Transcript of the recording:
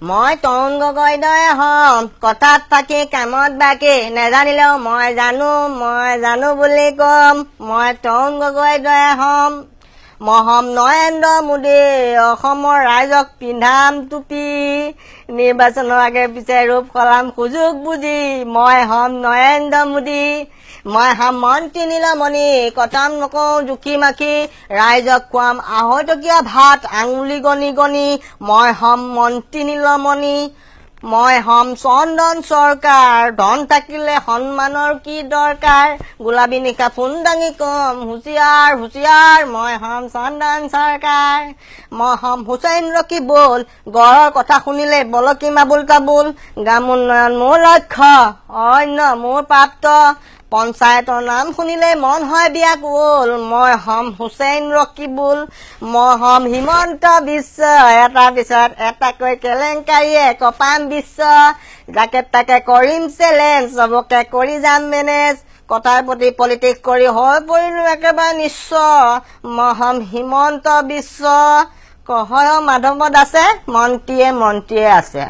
মই তৰুণ গগৈ দৰে হম কথাত ফাঁকি কামত বাকী নেজানিলেও মই জানো বুলি কম মই তৰুণ গগৈ দৰে হম মই হম নৰেন্দ্ৰ মোদী অসমৰ ৰাইজক পিন্ধাম টুপি নিৰ্বাচনৰ আগে পিছে ৰূপ সলাম সুযোগ বুজি মই হম নৰেন্দ্ৰ মোদী মই হম মন্ত্ৰী নীলমণি কটাম নকওঁ জুখি মাখি ৰাইজক খুৱাম আঢ়ৈটকীয়া ভাত আঙুলি গণি গণি মই হম মন্ত্ৰী নীলমণি মই হম চন্দন চৰকাৰ ধন থাকিলে সন্মানৰ কি দৰকাৰ গোলাবী নিশা ফোন দাঙি কম হুঁচিয়াৰ হুঁচিয়াৰ মই হম চন্দন চৰকাৰ মই হম হুছেইন ৰকিবুল গড়ৰ কথা শুনিলে বলকি মাবুল কাবুল গ্ৰাম উন্নয়ন মোৰ লক্ষ্য অন্য মোৰ প্ৰাপ্ত পঞ্চায়তৰ নাম শুনিলে মন হয় ব্যাকুল মই হম হুছেইন ৰকিবুল মই হম হিমন্ত বিশ্ব এটাৰ পিছত এটাকৈ কেলেংকাৰীয়ে কপাম বিশ্ব যাকে তাকে কৰিম চেলেঞ্জ চবকে কৰি যাম মেনেজ কথাৰ প্ৰতি পলিটিক্স কৰি হৈ পৰিলো একেবাৰে নিশ্চয় মই হম হিমন্ত বিশ্ব কহয় মাধৱত আছে মন্ত্ৰীয়ে আছে